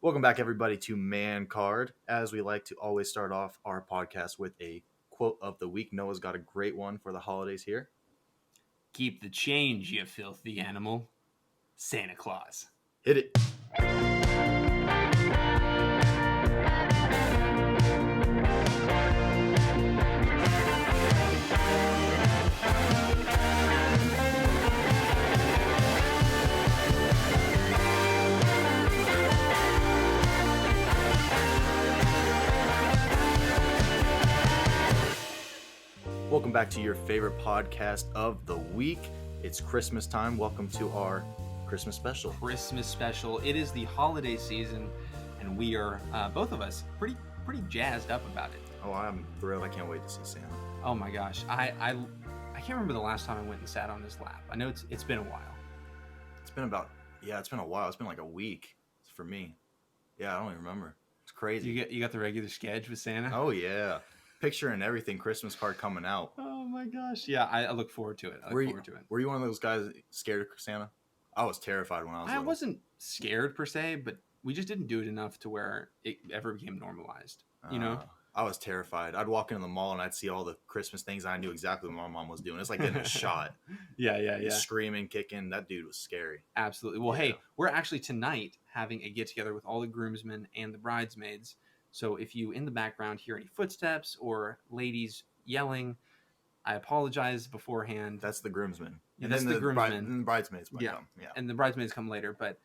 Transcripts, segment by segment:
Welcome back, everybody, to Man Card. As we like to always start off our podcast with a quote of the week. Noah's got a great one for the holidays here. Keep the change, you filthy animal. Santa Claus. Hit it. Welcome back to your favorite podcast of the week. It's Christmas time. Welcome to our Christmas special. Christmas special. It is the holiday season, and we are both of us pretty jazzed up about it. Oh, I'm thrilled. I can't wait to see Santa. Oh my gosh, I can't remember the last time I went and sat on his lap. I know it's been a while. It's been a while. It's been like a week for me. Yeah, I don't even remember. It's crazy. You got the regular sketch with Santa? Oh yeah. Picture and everything, Christmas card coming out. Oh my gosh. Yeah, I look forward to it. Were you one of those guys scared of Santa? I was terrified when I was little. Wasn't scared per se, but we just didn't do it enough to where it ever became normalized. You know? I was terrified. I'd walk into the mall and I'd see all the Christmas things. And I knew exactly what my mom was doing. It's like getting a shot. Yeah. Screaming, kicking. That dude was scary. Absolutely. Well, Hey, we're actually tonight having a get together with all the groomsmen and the bridesmaids. So if you in the background hear any footsteps or ladies yelling, I apologize beforehand. That's the groomsmen. Yeah, and that's then the groomsmen. And the bridesmaids might come. Yeah. And the bridesmaids come later, but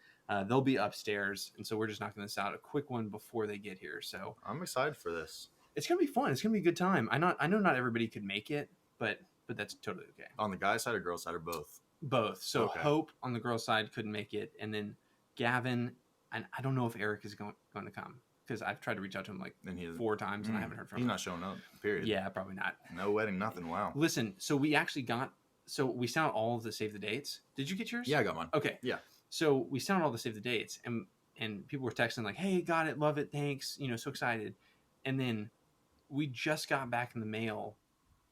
they'll be upstairs. And so we're just knocking this out, a quick one before they get here. So I'm excited for this. It's going to be fun. It's going to be a good time. I know not everybody could make it, but that's totally okay. On the guy's side or girl's side or both? Both. So okay. Hope on the girl's side couldn't make it. And then Gavin, and I don't know if Eric is going to come. Because I've tried to reach out to him like 4 times and I haven't heard from him. He's not showing up, period. Yeah, probably not. No wedding, nothing. Wow. Listen, so we actually we sent out all of the save the dates. Did you get yours? Yeah, I got mine. Okay. Yeah. So we sent out all the save the dates and people were texting like, hey, got it, love it, thanks, so excited. And then we just got back in the mail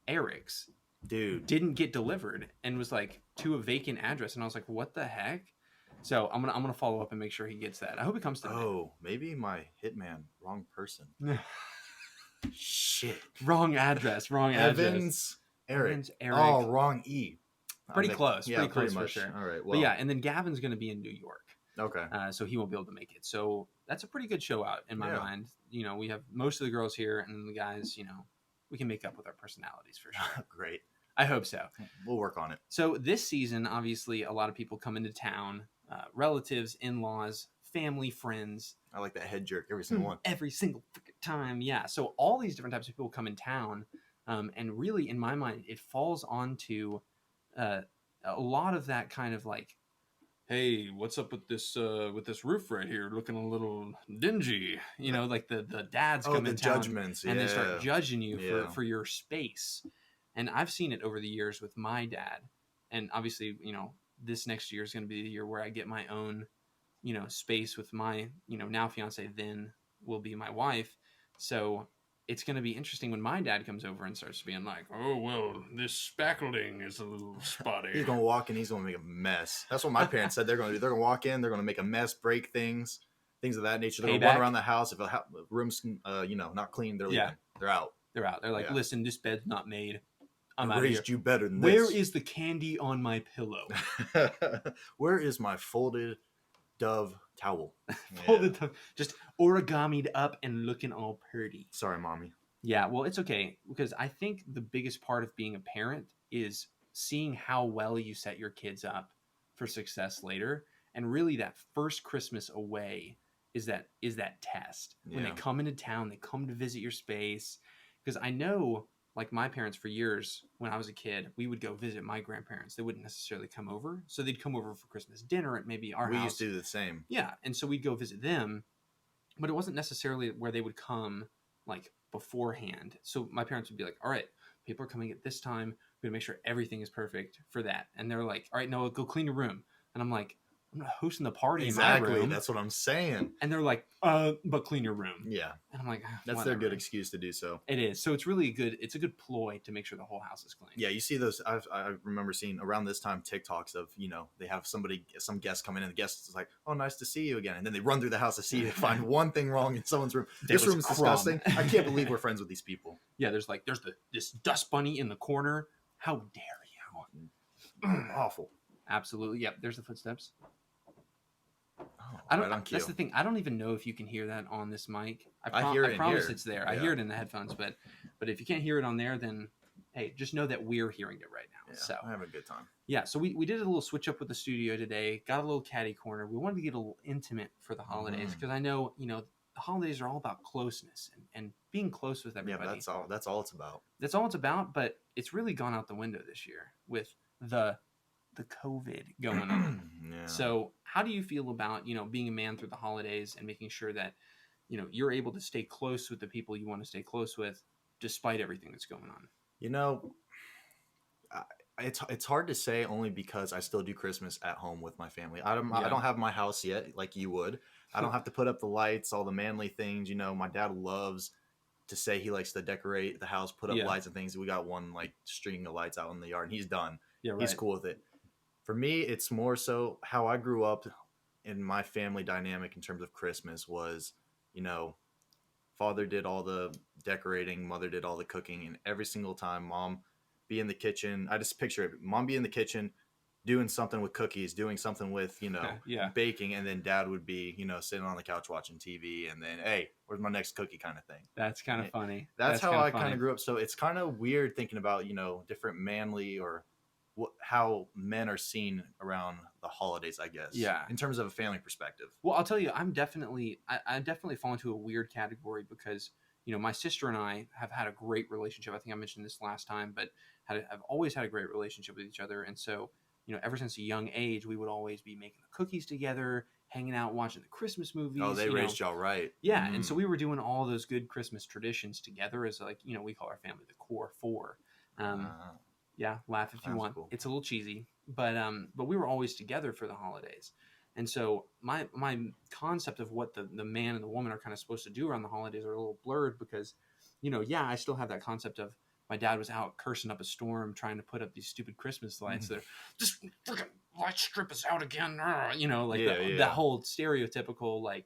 Eric's. Dude. Didn't get delivered and was like to a vacant address. And I was like, what the heck? So I'm gonna follow up and make sure he gets that. I hope it comes to me. Oh, maybe my hitman, wrong person. Shit. Wrong address. Evans, Eric. Oh, wrong E. Pretty close. Yeah, pretty close much. for sure. All right. Well, but yeah, and then Gavin's gonna be in New York. Okay. So he won't be able to make it. So that's a pretty good show out in my mind. We have most of the girls here, and then the guys. We can make up with our personalities for sure. Great. I hope so. We'll work on it. So this season, obviously, a lot of people come into town. Relatives, in-laws, family, friends. I like that head jerk every single one. Every single time, yeah. So all these different types of people come in town, and really, in my mind, it falls onto a lot of that kind of like, hey, what's up with this roof right here, looking a little dingy? Like the dads come in town judgments, and they start judging you for your space. And I've seen it over the years with my dad, and obviously, this next year is going to be the year where I get my own, space with my, now fiance, then will be my wife. So it's going to be interesting when my dad comes over and starts being like, oh, well, this spackling is a little spotty. He's going to walk in, he's going to make a mess. That's what my parents said they're going to do. They're going to walk in, they're going to make a mess, break things of that nature. They're going to run around the house. If a room's, not clean, they're leaving. They're out. They're out. They're like, listen, this bed's not made. I'm I out raised here. You better than this. Where is the candy on my pillow? Where is my folded Dove towel? Folded Dove, just origamied up and looking all pretty. Sorry, mommy. Yeah, well, it's okay because I think the biggest part of being a parent is seeing how well you set your kids up for success later, and really that first Christmas away is that test. When they come into town, they come to visit your space, because I know. Like my parents, for years, when I was a kid, we would go visit my grandparents. They wouldn't necessarily come over. So they'd come over for Christmas dinner at maybe our house. We used to do the same. Yeah. And so we'd go visit them. But it wasn't necessarily where they would come like beforehand. So my parents would be like, all right, people are coming at this time. We're going to make sure everything is perfect for that. And they're like, all right, Noah, go clean your room. And I'm like, I'm not hosting the party exactly. in my room. That's what I'm saying. And they're like, but clean your room. Yeah. And I'm like, that's whatever. their good excuse to do so. It is. So it's really it's a good ploy to make sure the whole house is clean. Yeah, you see those. I remember seeing around this time TikToks of, they have some guest come in and the guest is like, oh, nice to see you again. And then they run through the house to see, find one thing wrong in someone's room. This room is disgusting. I can't believe we're friends with these people. Yeah, there's this dust bunny in the corner. How dare you? Awful. Absolutely. Yep, there's the footsteps. Right that's the thing. I don't even know if you can hear that on this mic. I hear it. I promise it's there. Yeah. I hear it in the headphones, but if you can't hear it on there, then hey, just know that we're hearing it right now. Yeah, so I have a good time. Yeah, so we did a little switch up with the studio today. Got a little catty corner. We wanted to get a little intimate for the holidays because I know the holidays are all about closeness and being close with everybody. Yeah, that's all it's about. That's all it's about. But it's really gone out the window this year with the COVID going on. Yeah. So how do you feel about, being a man through the holidays and making sure that, you're able to stay close with the people you want to stay close with despite everything that's going on? It's hard to say only because I still do Christmas at home with my family. I don't have my house yet like you would. I don't have to put up the lights, all the manly things. My dad loves to say he likes to decorate the house, put up lights and things. We got one like string of lights out in the yard and he's done. Yeah, right. He's cool with it. For me, it's more so how I grew up in my family dynamic in terms of Christmas was, father did all the decorating, mother did all the cooking, and every single time mom be in the kitchen. I just picture it. Mom be in the kitchen doing something with cookies, doing something with, baking. And then dad would be, sitting on the couch watching TV and then, hey, where's my next cookie kind of thing. That's kind of funny. That's how I kind of grew up. So it's kind of weird thinking about, different manly or how men are seen around the holidays, I guess. Yeah. In terms of a family perspective. Well, I'll tell you, I definitely fall into a weird category because, my sister and I have had a great relationship. I think I mentioned this last time, but have always had a great relationship with each other. And so, ever since a young age, we would always be making the cookies together, hanging out, watching the Christmas movies. Oh, they raised y'all right. Yeah. And so we were doing all those good Christmas traditions together as we call our family the core four. Yeah, laugh if you want. Cool. It's a little cheesy, but we were always together for the holidays. And so my concept of what the man and the woman are kind of supposed to do around the holidays are a little blurred because, I still have that concept of my dad was out cursing up a storm trying to put up these stupid Christmas lights. They're this freaking light strip is out again. That whole stereotypical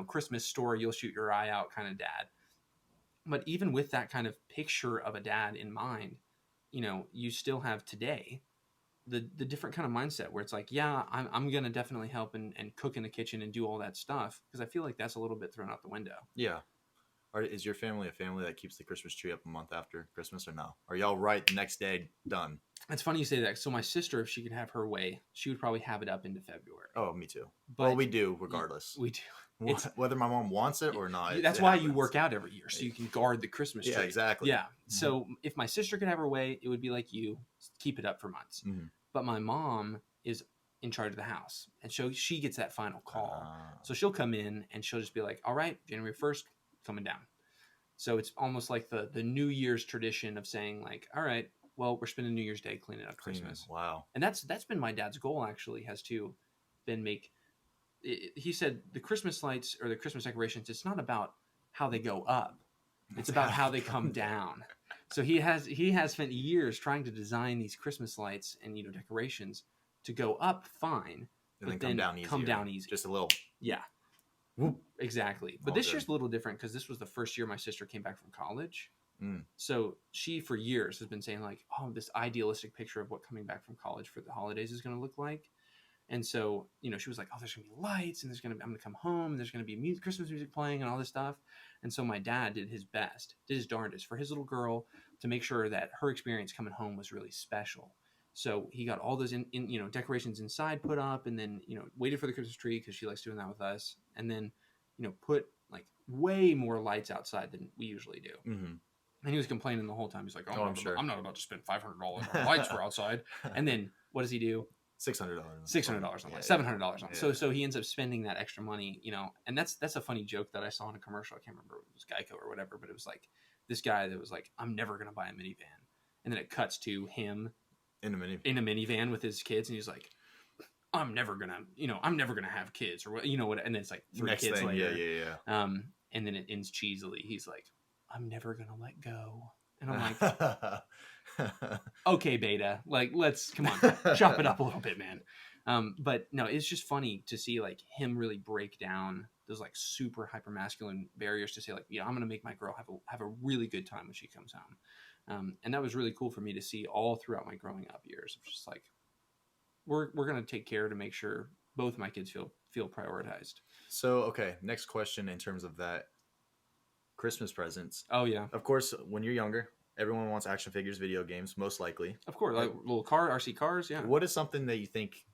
Christmas story, you'll shoot your eye out kind of dad. But even with that kind of picture of a dad in mind, you still have today the different kind of mindset where it's like, yeah, I'm going to definitely help and cook in the kitchen and do all that stuff because I feel like that's a little bit thrown out the window. Yeah. Is your family a family that keeps the Christmas tree up a month after Christmas or no? Are y'all right the next day done? It's funny you say that. So my sister, if she could have her way, she would probably have it up into February. Oh, me too. But we do regardless. We do. Whether my mom wants it or not. That's why you work out every year, so you can guard the Christmas tree. Yeah, exactly. Yeah. So if my sister could have her way, it would be like you, keep it up for months. Mm-hmm. But my mom is in charge of the house, and so she gets that final call. So she'll come in, and she'll just be like, all right, January 1st, coming down. So it's almost like the New Year's tradition of saying like, all right, well, we're spending New Year's Day cleaning up Christmas. Wow. And that's been my dad's goal, actually, has to been he said the Christmas lights or the Christmas decorations, it's not about how they go up. It's about how they come down. So he has spent years trying to design these Christmas lights and decorations to go up fine, and then come down easy. Just a little. Yeah. Whoop. Exactly. But this year's a little different because this was the first year my sister came back from college. So she for years has been saying like, oh, this idealistic picture of what coming back from college for the holidays is going to look like. And so, she was like, oh, there's going to be lights and I'm going to come home and there's going to be Christmas music playing and all this stuff. And so my dad did his darndest for his little girl to make sure that her experience coming home was really special. So he got all those decorations inside put up and then, waited for the Christmas tree because she likes doing that with us. And then, put like way more lights outside than we usually do. Mm-hmm. And he was complaining the whole time. He's like, I'm not about to spend $500 on lights for outside. And then what does he do? $600 on lights, $700 on. Yeah. So he ends up spending that extra money, and that's a funny joke that I saw in a commercial. I can't remember if it was Geico or whatever, but it was like this guy that was like, I'm never going to buy a minivan. And then it cuts to him in a minivan. In a minivan with his kids. And he's like, I'm never gonna have kids or what, what, and then it's like three Next kids thing, later. yeah. And then it ends cheesily. He's like, I'm never gonna let go. And I'm like, okay, Beta, like, let's come on, chop it up a little bit, man. But no, it's just funny to see like him really break down those like super hyper masculine barriers to say like, I'm gonna make my girl have a really good time when she comes home. And that was really cool for me to see all throughout my growing up years. It's just like we're gonna take care to make sure both my kids feel prioritized. So okay, next question in terms of that Christmas presents. Oh yeah, Of course, when you're younger, everyone wants action figures, video games, most likely. of course, like little RC cars. Yeah. What is something that you think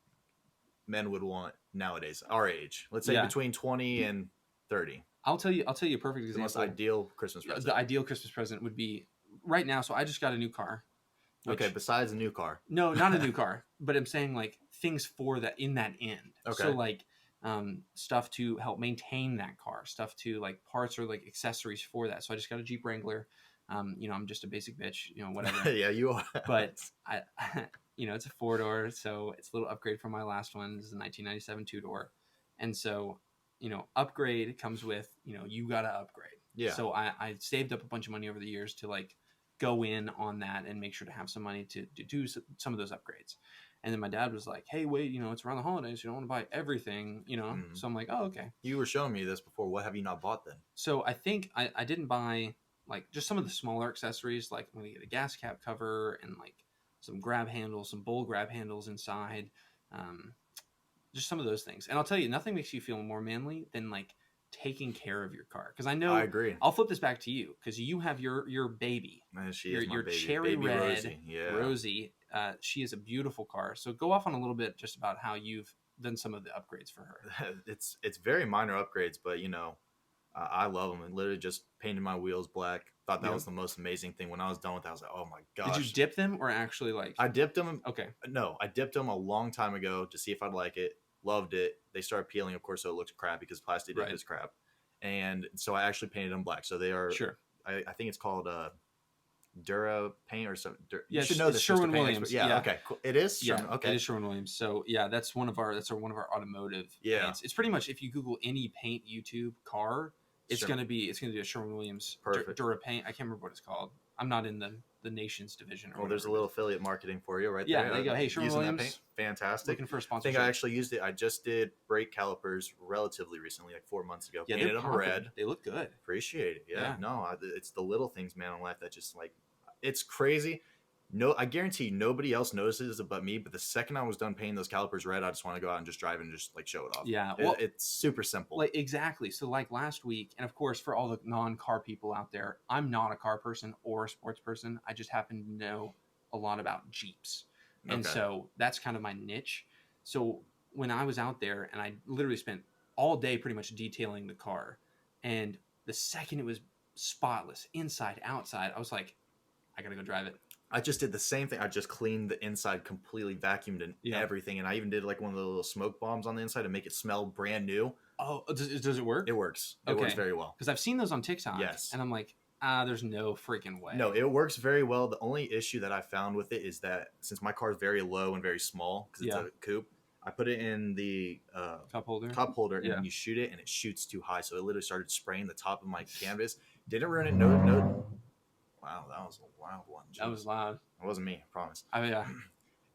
men would want nowadays, our age? Let's say between 20 and 30. I'll tell you a perfect example. The most ideal Christmas present. The ideal Christmas present would be right now. So I just got a new car. Okay, besides a new car. No, not a new car, but I'm saying like things for that in that end. Okay. So like stuff to help maintain that car, stuff to like parts or like accessories for that. So I just got a Jeep Wrangler. I'm just a basic bitch, whatever. Yeah, you are. But I it's a 4-door, so it's a little upgrade from my last one. This is a 1997 2-door. And so, upgrade comes with, you got to upgrade. Yeah. So I saved up a bunch of money over the years to like go in on that and make sure to have some money to do some of those upgrades. And then my dad was like, hey, wait, it's around the holidays. You don't want to buy everything, Mm-hmm. So I'm like, oh, okay. You were showing me this before. What have you not bought then? So I think I didn't buy like just some of the smaller accessories. Like I'm going to get a gas cap cover and like some grab handles, some bowl grab handles inside. Just some of those things. And I'll tell you, nothing makes you feel more manly than like taking care of your car. Because I know I agree. I'll flip this back to you because you have your baby. She is my your baby. Cherry baby red Rosie. Yeah. Rosie. She is a beautiful car. So go off on a little bit just about how you've done some of the upgrades for her. It's very minor upgrades, but I love them. And literally just painted my wheels black. Thought that was the most amazing thing. When I was done with that, I was like, oh my gosh. Did you dip them or actually like? I dipped them. Okay. No, I dipped them a long time ago to see if I'd like it. Loved it. They started peeling, of course, so it looked crappy because plastic dip is crap. And so I actually painted them black. So they are. Sure. I think it's called Dura paint or something. You should know this. Sherwin-Williams. Yeah. Okay. Cool. It is. Yeah. Okay. It is Sherwin-Williams. So yeah, that's one of our automotive. Yeah. Paints. It's pretty much if you Google any paint YouTube car, it's gonna be a Sherwin-Williams Dura paint. I can't remember what it's called. I'm not in the nations division. Well, there's a little affiliate marketing for you right there. Yeah, there you go. Hey, Sherwin-Williams. Fantastic. Looking for a I sponsorship. think I actually used it. I just did brake calipers relatively recently, like 4 months ago. Yeah, painted them red. They look good. Appreciate it. Yeah. No, it's the little things, man, in life that just like, it's crazy. No, I guarantee nobody else notices it but me. But the second I was done painting those calipers red, I just want to go out and just drive and just like show it off. Yeah, well, it's super simple. Like exactly. So like last week, and of course for all the non-car people out there, I'm not a car person or a sports person. I just happen to know a lot about Jeeps, and so that's kind of my niche. So when I was out there, and I literally spent all day pretty much detailing the car, and the second it was spotless inside outside, I was like, I gotta go drive it. I just did the same thing. I just cleaned the inside, completely vacuumed and everything. And I even did like one of the little smoke bombs on the inside to make it smell brand new. Oh, does it work? It works. It works very well. Because I've seen those on TikTok. Yes. And I'm like, there's no freaking way. No, it works very well. The only issue that I found with it is that since my car is very low and very small, because it's a coupe, I put it in the cup holder, and then you shoot it and it shoots too high. So it literally started spraying the top of my canvas. Didn't ruin it. No. Wow, that was a wild one. Jeez. That was loud. It wasn't me, I promise. Oh, yeah.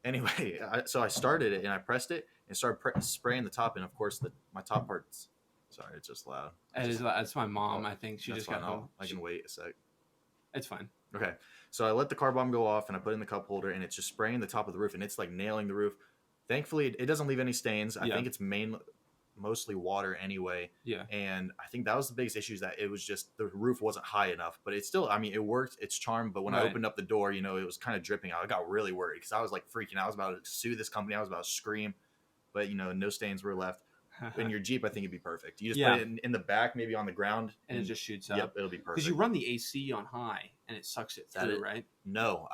Anyway, so I started it and I pressed it and started spraying the top. And of course, my top part's, sorry, it's just loud. That's my mom. I think she just got home. I can wait a sec. It's fine. Okay. So I let the car bomb go off and I put it in the cup holder and it's just spraying the top of the roof and it's like nailing the roof. Thankfully, it doesn't leave any stains. I think it's mostly water anyway. Yeah. And I think that was the biggest issue, is that it was just the roof wasn't high enough, but it's still, I mean, it worked, it's charmed. But when I opened up the door, it was kind of dripping out. I got really worried because I was like freaking out. I was about to sue this company. I was about to scream, but no stains were left. In your Jeep, I think it'd be perfect. You just put it in the back, maybe on the ground, and it just shoots up. Yep, it'll be perfect. Because you run the AC on high and it sucks it through, right? No,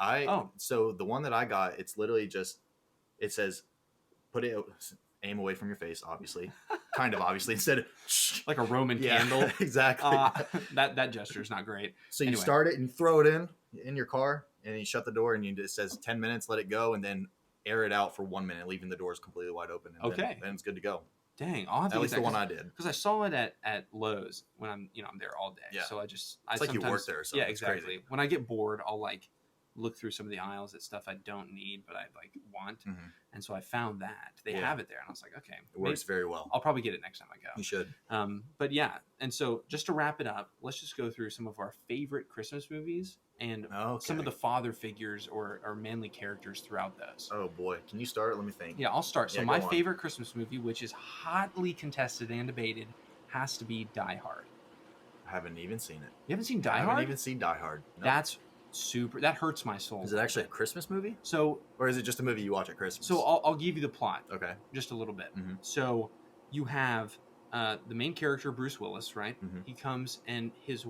so the one that I got, it's literally just, it says, aim away from your face, obviously. Kind of obviously, instead of like a Roman candle. Exactly. That gesture is not great. So you start it and throw it in your car, and you shut the door, and it says 10 minutes, let it go, and then air it out for 1 minute, leaving the doors completely wide open. And Okay. then it's good to go. Dang, I'll have to At get least that, the one I did. because I saw it at Lowe's when I'm there all day. Yeah. So It's like you sometimes, work there or something. yeah, It's exactly. crazy. When I get bored, I'll like look through some of the aisles at stuff I don't need but I like want, Mhm. and so I found that they Yeah. have it there, and I was like, okay, It works very well. I'll probably get it next time I go. You should. But yeah, and so just to wrap it up, let's just go through some of our favorite Christmas movies and some of the father figures or manly characters throughout those. Oh boy, can you start? Let me think. Yeah, I'll start. So Yeah, my go on. favorite Christmas movie, which is hotly contested and debated, has to be Die Hard. I haven't even seen it. You haven't seen Die I Hard? haven't even seen Die Hard. No. That's super. That hurts my soul. Is it actually a Christmas movie, So or is it just a movie you watch at Christmas? so I'll give you the plot Okay. just a little bit. Mhm. So you have the main character Bruce Willis, right? Mhm. He comes and his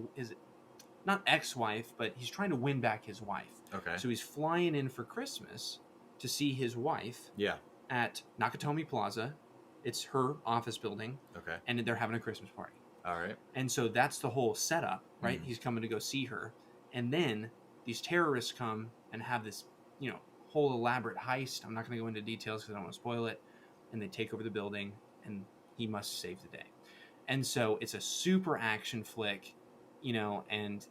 not ex-wife, but he's trying to win back his wife. Okay. So he's flying in for Christmas to see his wife Yeah. at Nakatomi Plaza. It's her office building, Okay. and they're having a Christmas party. All right. And so that's the whole setup, right? Mhm. He's coming to go see her. And then these terrorists come and have this, whole elaborate heist. I'm not going to go into details because I don't want to spoil it. And they take over the building, and he must save the day. And so it's a super action flick, and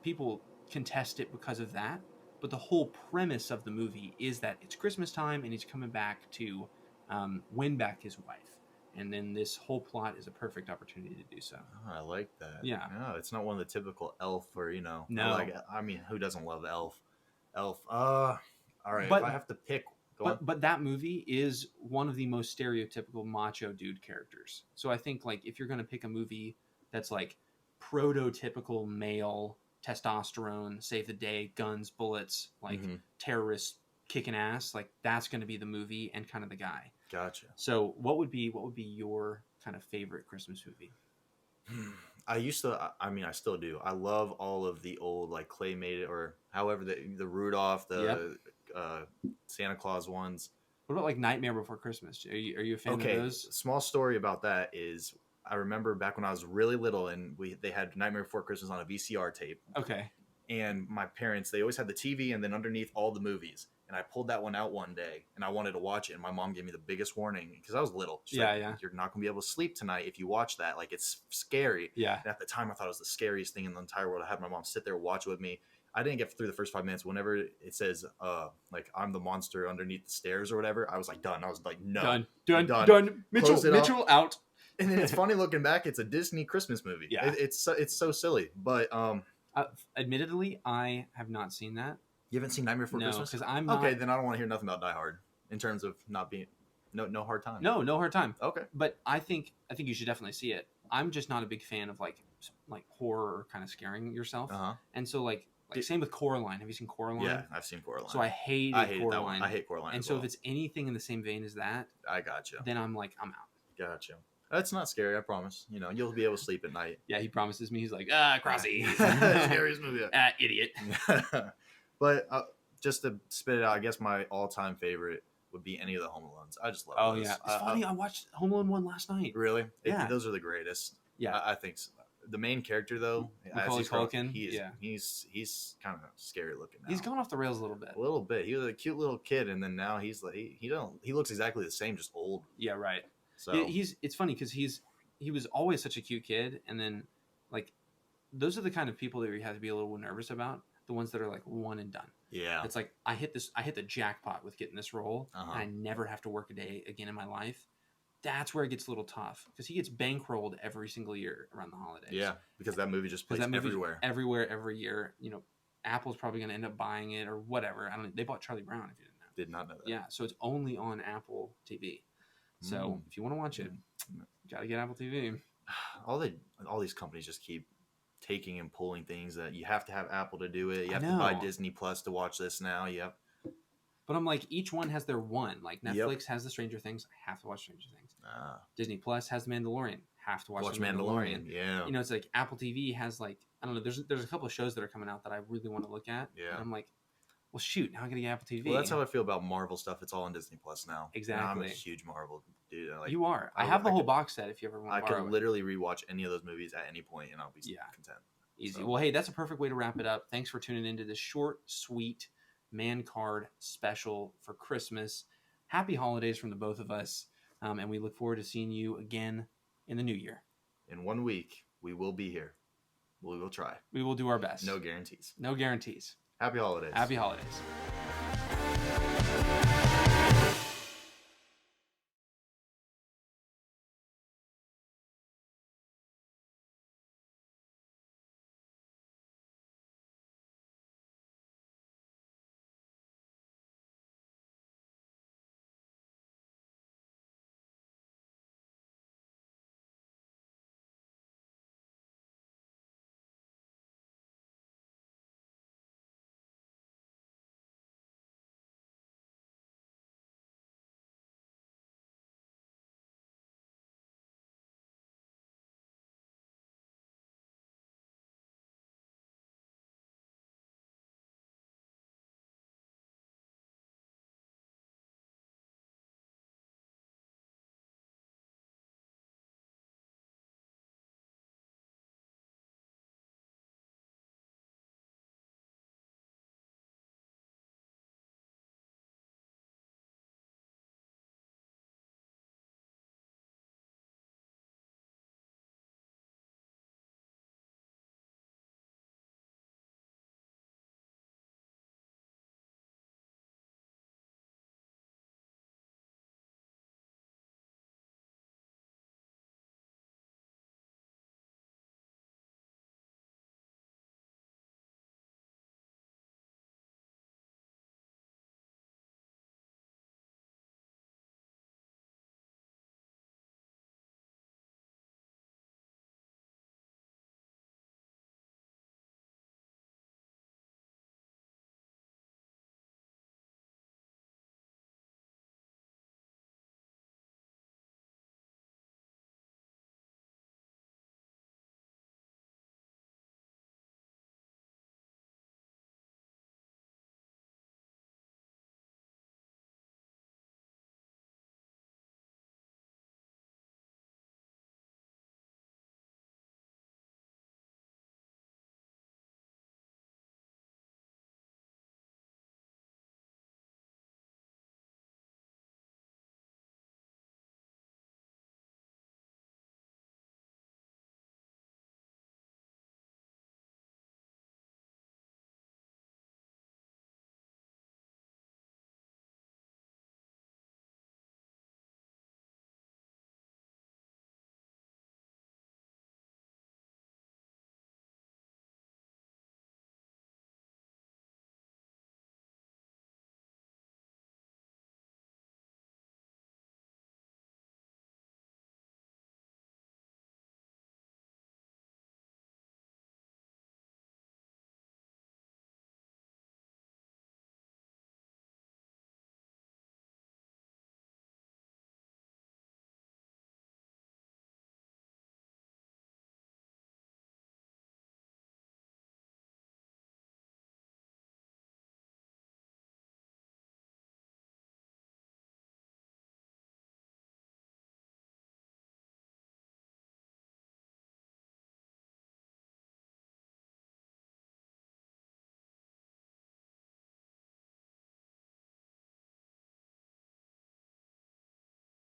people contest it because of that. But the whole premise of the movie is that it's Christmas time, and he's coming back to win back his wife. And then this whole plot is a perfect opportunity to do so. Oh, I like that. Yeah. No, it's not one of the typical Elf or No. I mean, who doesn't love Elf? Elf. All right. But- if I have to pick, go on. But that movie is one of the most stereotypical macho dude characters. So I think like if you're going to pick a movie that's like prototypical male, testosterone, save the day, guns, bullets, like Mhm. terrorists kicking ass, like that's going to be the movie and kind of the guy. Gotcha. So what would be your kind of favorite Christmas movie? I used to. I mean, I still do. I love all of the old like claymated or however the Rudolph, the Santa Claus ones. What about like Nightmare Before Christmas? Are you a fan Okay, of those? small story about that is I remember back when I was really little and they had Nightmare Before Christmas on a VCR tape, Okay. and my parents, they always had the TV and then underneath all the movies, and I pulled that one out one day and I wanted to watch it, and my mom gave me the biggest warning because I was little. She's like, Yeah. you're not gonna be able to sleep tonight if you watch that, like it's scary. Yeah. And at the time I thought it was the scariest thing in the entire world. I had my mom sit there watch it with me. I didn't get through the first 5 minutes. Whenever it says like I'm the monster underneath the stairs or whatever, I was like done. I was like, no. Done. Close it up. Mitchell out. And then it's funny looking back, it's a Disney Christmas movie. Yeah. It's so silly. But Admittedly, I have not seen that. you haven't seen Nightmare Before No, Christmas? because I'm not. Okay, then I don't want to hear nothing about Die Hard in terms of not being no hard time. No hard time. Okay. But I think you should definitely see it. I'm just not a big fan of like horror or kind of scaring yourself. Uh-huh. And so like same with Coraline. Have you seen Coraline? Yeah, I've seen Coraline. So I hated that one. Coraline. I hate Coraline. And as so well. if it's anything in the same vein as that, I gotcha. then I'm like, I'm out. Gotcha. That's not scary, I promise. You'll be able to sleep at night. Yeah, he promises me. He's like, Crossy. Scariest movie. Idiot. But just to spit it out, I guess my all-time favorite would be any of the Home Alones. I just love Oh those. yeah, it's funny. I watched Home Alone 1 last night. Really? Yeah. Those are the greatest. Yeah. I think so. The main character though, Macaulay Culkin, he's kind of scary looking now. He's gone off the rails a little bit. a little bit. He was a cute little kid, and then now he's like he looks exactly the same, just old. Yeah, right. So It's funny because he was always such a cute kid, and then like those are the kind of people that you have to be a little nervous about. The ones that are like one and done. yeah, It's like I hit the jackpot with getting this role, Uh-huh. and I never have to work a day again in my life. That's where it gets a little tough because he gets bankrolled every single year around the holidays. yeah, because that movie just 'Cause plays that movie everywhere. every year. Apple's probably going to end up buying it or whatever. I don't know. They bought Charlie Brown if you didn't know. Did not know that. Yeah, so it's only on Apple TV. So Mm. if you want to watch it, you got to get Apple TV. all these companies just keep taking and pulling things that you have to have Apple to do it. You I have to buy know. Disney Plus to watch this now. Yep. But I'm like, each one has their one. Like Netflix has the Stranger Things. I have to watch Stranger Things. Disney Plus has the Mandalorian. Have to watch the Mandalorian. Yeah. It's like Apple TV has like, I don't know. There's a couple of shows that are coming out that I really want to look at. Yeah. And I'm like, well, shoot, now I gotta get Apple TV. Well, that's how I feel about Marvel stuff. It's all on Disney Plus now. Exactly. And I'm a huge Marvel dude. You are. I I have the could- whole box set if you ever I want to borrow could it. literally rewatch any of those movies at any point, and I'll be Yeah. content. Easy. So- Well, hey, that's a perfect way to wrap it up. Thanks for tuning into this short, sweet, Man Card special for Christmas. Happy holidays from the both of us, and we look forward to seeing you again in the new year. In 1 week, we will be here. We will try. We will do our best. No guarantees. No guarantees. Happy holidays. Happy holidays.